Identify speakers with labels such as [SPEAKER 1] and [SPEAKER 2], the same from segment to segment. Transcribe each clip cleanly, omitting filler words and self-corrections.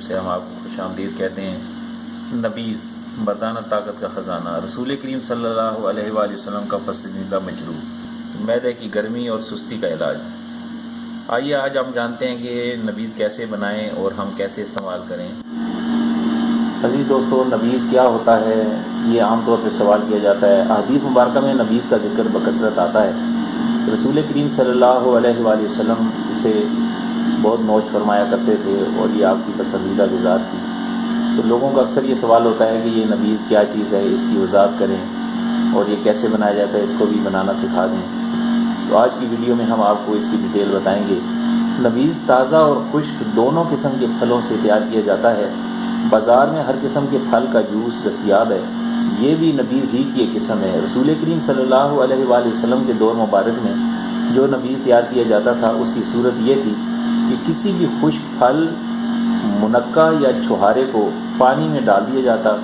[SPEAKER 1] سے ہم آپ کو خوش آمدید کہتے ہیں۔ نبیذ مردانہ طاقت کا خزانہ، رسول کریم صلی اللہ علیہ وآلہ وسلم کا پسندیدہ مشروب، معدے کی گرمی اور سستی کا علاج۔ آئیے آج ہم جانتے ہیں کہ نبیذ کیسے بنائیں اور ہم کیسے استعمال کریں۔ عزیز دوستو، نبیذ کیا ہوتا ہے؟ یہ عام طور پہ سوال کیا جاتا ہے۔ احادیث مبارکہ میں نبیذ کا ذکر بکثرت آتا ہے۔ رسول کریم صلی اللہ علیہ وآلہ وسلم اسے بہت نوش فرمایا کرتے تھے اور یہ آپ کی پسندیدہ غذا تھی۔ تو لوگوں کا اکثر یہ سوال ہوتا ہے کہ یہ نبیذ کیا چیز ہے، اس کی وضاحت کریں اور یہ کیسے بنایا جاتا ہے، اس کو بھی بنانا سکھا دیں۔ تو آج کی ویڈیو میں ہم آپ کو اس کی ڈیٹیل بتائیں گے۔ نبیذ تازہ اور خشک دونوں قسم کے پھلوں سے تیار کیا جاتا ہے۔ بازار میں ہر قسم کے پھل کا جوس دستیاب ہے۔ یہ بھی نبیذ ہی کی ایک قسم ہے۔ رسول کریم صلی اللہ علیہ وآلہ وسلم کے دور مبارک میں جو نبیذ تیار کیا جاتا تھا اس کی صورت یہ تھی کہ کسی بھی خشک پھل، منقع یا چھہارے کو پانی میں ڈال دیا جاتا۔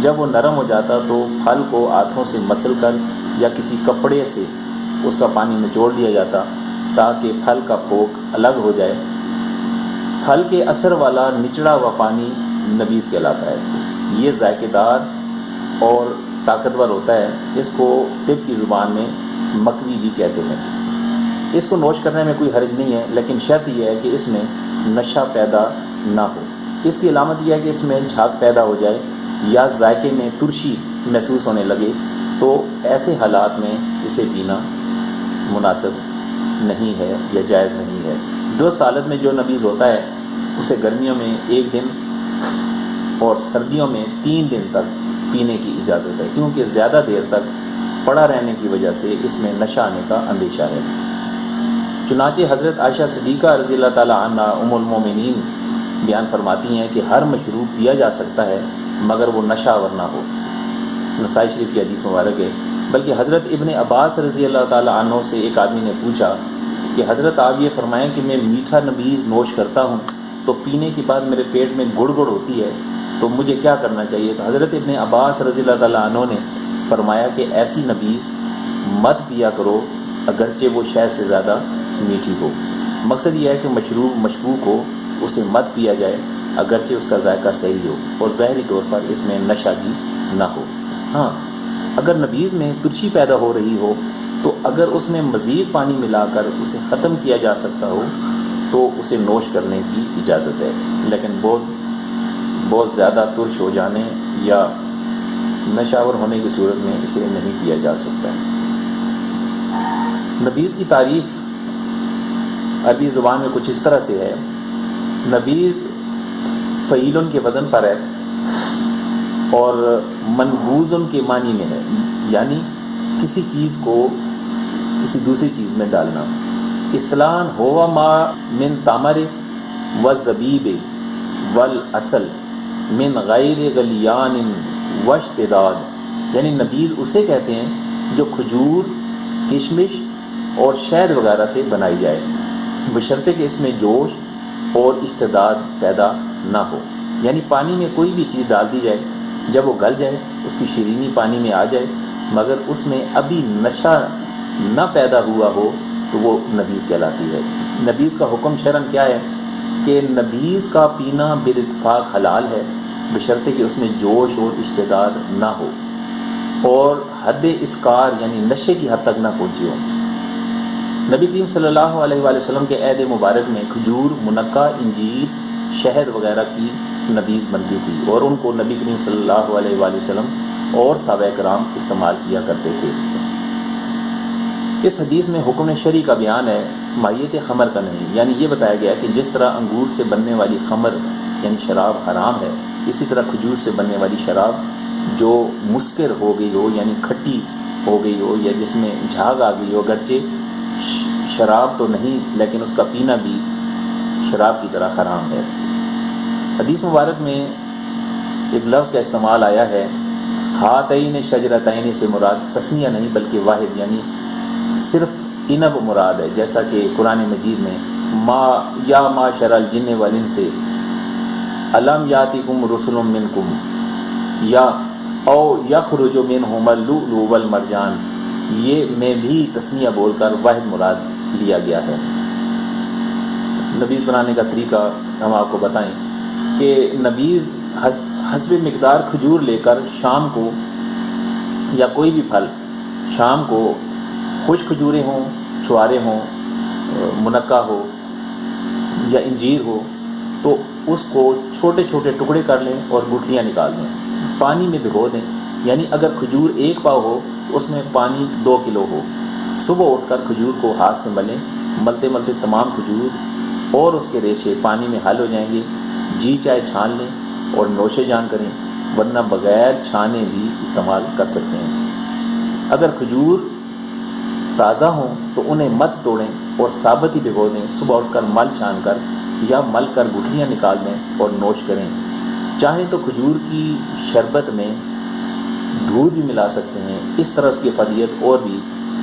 [SPEAKER 1] جب وہ نرم ہو جاتا تو پھل کو ہاتھوں سے مسل کر یا کسی کپڑے سے اس کا پانی نچوڑ دیا جاتا تاکہ پھل کا پھوک الگ ہو جائے۔ پھل کے اثر والا نچڑا ہوا پانی نبیذ کہلاتا ہے۔ یہ ذائقے دار اور طاقتور ہوتا ہے۔ اس کو طب کی زبان میں مکوی بھی کہتے ہیں۔ اس کو نوش کرنے میں کوئی حرج نہیں ہے، لیکن شرط یہ ہے کہ اس میں نشہ پیدا نہ ہو۔ اس کی علامت یہ ہے کہ اس میں جھاگ پیدا ہو جائے یا ذائقے میں ترشی محسوس ہونے لگے، تو ایسے حالات میں اسے پینا مناسب نہیں ہے یا جائز نہیں ہے۔ درست حالت میں جو نبیذ ہوتا ہے اسے گرمیوں میں 1 دن اور سردیوں میں 3 دن تک پینے کی اجازت ہے، کیونکہ زیادہ دیر تک پڑا رہنے کی وجہ سے اس میں نشہ آنے کا اندیشہ ہے۔ چنانچہ حضرت عائشہ صدیقہ رضی اللہ تعالیٰ عنہ ام المومنین بیان فرماتی ہیں کہ ہر مشروب پیا جا سکتا ہے مگر وہ نشہ آور نہ ہو۔ نسائی شریف کی حدیث مبارک ہے۔ بلکہ حضرت ابن عباس رضی اللہ تعالیٰ عنہ سے ایک آدمی نے پوچھا کہ حضرت آپ یہ فرمائیں کہ میں میٹھا نبیذ نوش کرتا ہوں تو پینے کے بعد میرے پیٹ میں گڑ گڑ ہوتی ہے، تو مجھے کیا کرنا چاہیے؟ تو حضرت ابن عباس رضی اللہ تعالیٰ عنہ نے فرمایا کہ ایسی نبیذ مت پیا کرو اگرچہ وہ شہد سے زیادہ میٹھی ہو۔ مقصد یہ ہے کہ مشروب مشکوک ہو اسے مت پیا جائے اگرچہ اس کا ذائقہ صحیح ہو اور ظاہری طور پر اس میں نشہ بھی نہ ہو۔ ہاں، اگر نبیذ میں ترشی پیدا ہو رہی ہو تو اگر اس میں مزید پانی ملا کر اسے ختم کیا جا سکتا ہو تو اسے نوش کرنے کی اجازت ہے، لیکن بہت زیادہ ترش ہو جانے یا نشاور ہونے کی صورت میں اسے نہیں پیا جا سکتا۔ نبیذ کی تعریف عربی زبان میں کچھ اس طرح سے ہے۔ نبیذ فعیلن کے وزن پر ہے اور منبوذن کے معنی میں ہے، یعنی کسی چیز کو کسی دوسری چیز میں ڈالنا۔ اصطلاحاً ہوا ما من تمر والزبیب والعسل من غیر غلیان واشتداد، یعنی نبیذ اسے کہتے ہیں جو کھجور، کشمش اور شہد وغیرہ سے بنائی جائے، بشرطے کہ اس میں جوش اور اشتداد پیدا نہ ہو۔ یعنی پانی میں کوئی بھی چیز ڈال دی جائے، جب وہ گل جائے اس کی شیرینی پانی میں آ جائے مگر اس میں ابھی نشہ نہ پیدا ہوا ہو تو وہ نبیذ کہلاتی ہے۔ نبیذ کا حکم شرعاً کیا ہے کہ نبیذ کا پینا بالاتفاق حلال ہے، بشرطے کہ اس میں جوش اور اشتداد نہ ہو اور حد اسکار یعنی نشے کی حد تک نہ پہنچی ہو۔ نبی کریم صلی اللہ علیہ وآلہ وسلم کے عہد مبارک میں کھجور، منقع، انجیر، شہد وغیرہ کی نبیذ بنتی تھی اور ان کو نبی کریم صلی اللہ علیہ وآلہ وسلم اور صحابہ کرام استعمال کیا کرتے تھے۔ اس حدیث میں حکم شرعی کا بیان ہے، مائیت خمر کا نہیں، یعنی یہ بتایا گیا کہ جس طرح انگور سے بننے والی خمر یعنی شراب حرام ہے، اسی طرح کھجور سے بننے والی شراب جو مسکر ہو گئی ہو یعنی کھٹی ہو گئی ہو یا جس میں جھاگ آ گئی ہو، اگرچہ شراب تو نہیں لیکن اس کا پینا بھی شراب کی طرح حرام ہے۔ حدیث مبارک میں ایک لفظ کا استعمال آیا ہے، ہاتین شجرتین سے مراد تسنیہ نہیں بلکہ واحد، یعنی صرف عنب مراد ہے، جیسا کہ قرآن مجید میں یا معشر الجن والانس الم یاتکم رسل منکم یا او یخرج منہم اللؤلؤ والمرجان، یہ میں بھی تسنیہ بول کر واحد مراد لیا گیا ہے۔ نبیذ بنانے کا طریقہ ہم آپ کو بتائیں کہ نبیذ حسب مقدار کھجور لے کر شام کو، یا کوئی بھی پھل شام کو، خشک کھجوریں ہوں، چھوارے ہوں، منقع ہو یا انجیر ہو، تو اس کو چھوٹے چھوٹے ٹکڑے کر لیں اور گٹھلیاں نکال دیں، پانی میں بھگو دیں. یعنی اگر کھجور 1 پاؤ ہو تو اس میں پانی 2 کلو ہو. صبح اٹھ کر کھجور کو ہاتھ سے ملیں، ملتے ملتے تمام کھجور اور اس کے ریشے پانی میں حل ہو جائیں گے. جی چائے چھان لیں اور نوش جان کریں، ورنہ بغیر چھانے بھی استعمال کر سکتے ہیں. اگر کھجور تازہ ہوں تو انہیں مت توڑیں اور ثابت ہی بھگو دیں. صبح اٹھ کر مل چھان کر یا مل کر گٹھلیاں نکال دیں اور نوش کریں. چاہیں تو کھجور کی شربت میں دودھ بھی ملا سکتے ہیں. اس طرح اس کی فضیلت اور بھی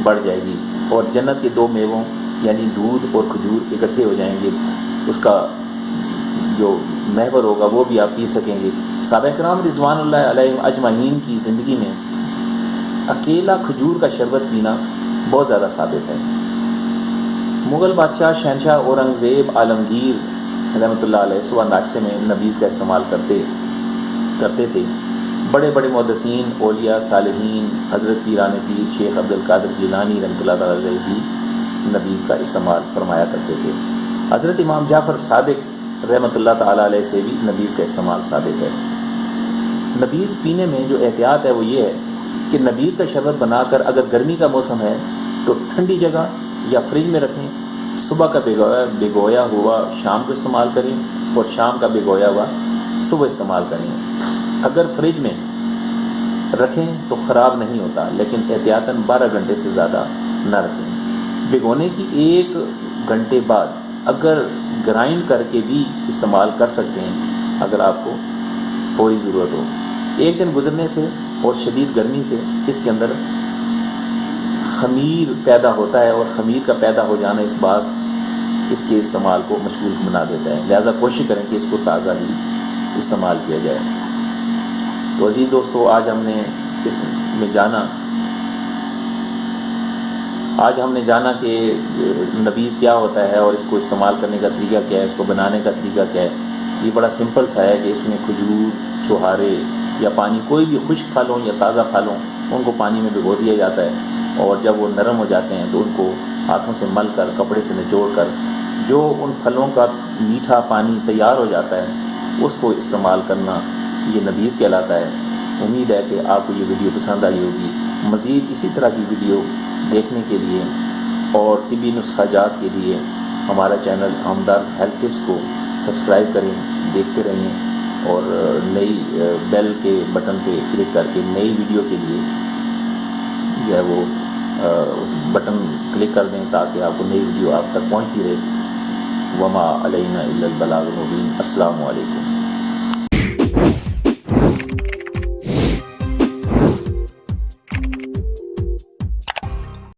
[SPEAKER 1] بڑھ جائے گی اور جنت کے 2 میووں یعنی دودھ اور کھجور اکٹھے ہو جائیں گے. اس کا جو محور ہوگا وہ بھی آپ پی سکیں گے. صحابہ کرام رضوان اللہ علیہم اجمعین کی زندگی میں اکیلا کھجور کا شربت پینا بہت زیادہ ثابت ہے. مغل بادشاہ شہنشاہ اورنگزیب عالمگیر رحمۃ اللہ علیہ صبح ناشتے میں نبیذ کا استعمال کرتے تھے. بڑے بڑے محدثین، اولیاء، صالحین، حضرت پیران پیر شیخ عبد القادر جیلانی رحمۃ اللہ تعالیٰ علیہ بھی نبیذ کا استعمال فرمایا کرتے تھے. حضرت امام جعفر صادق رحمۃ اللہ تعالیٰ علیہ سے بھی نبیذ کا استعمال ثابت ہے. نبیذ پینے میں جو احتیاط ہے وہ یہ ہے کہ نبیذ کا شربت بنا کر اگر گرمی کا موسم ہے تو ٹھنڈی جگہ یا فریج میں رکھیں. صبح کا بھگویا ہوا شام کو استعمال کریں اور شام کا بھگویا ہوا صبح استعمال کریں. اگر فریج میں رکھیں تو خراب نہیں ہوتا، لیکن احتیاطاً 12 گھنٹے سے زیادہ نہ رکھیں. بھگونے کی 1 گھنٹے بعد اگر گرائنڈ کر کے بھی استعمال کر سکتے ہیں اگر آپ کو فوری ضرورت ہو. 1 دن گزرنے سے اور شدید گرمی سے اس کے اندر خمیر پیدا ہوتا ہے، اور خمیر کا پیدا ہو جانا اس باعث اس کے استعمال کو مشغول بنا دیتا ہے. لہٰذا کوشش کریں کہ اس کو تازہ ہی استعمال کیا جائے. تو عزیز دوستو، آج ہم نے جانا کہ نبیذ کیا ہوتا ہے اور اس کو استعمال کرنے کا طریقہ کیا ہے، اس کو بنانے کا طریقہ کیا ہے. یہ بڑا سمپل سا ہے کہ اس میں کھجور، چھوہارے یا پانی، کوئی بھی خشک پھل ہوں یا تازہ پھل ہوں، ان کو پانی میں بھگو دیا جاتا ہے، اور جب وہ نرم ہو جاتے ہیں تو ان کو ہاتھوں سے مل کر کپڑے سے نچوڑ کر جو ان پھلوں کا میٹھا پانی تیار ہو جاتا ہے اس کو استعمال کرنا یہ نبیذ کہلاتا ہے. امید ہے کہ آپ کو یہ ویڈیو پسند آئی ہوگی. مزید اسی طرح کی ویڈیو دیکھنے کے لیے اور طبی نسخہ جات کے لیے ہمارا چینل ہمدرد ہیلتھ ٹپس کو سبسکرائب کریں، دیکھتے رہیں، اور نئی بیل کے بٹن پہ کلک کر کے نئی ویڈیو کے لیے جو ہے وہ بٹن کلک کر دیں تاکہ آپ کو نئی ویڈیو آپ تک پہنچتی رہے. وما علینا الا البلاغ المبین. السلام علیکم.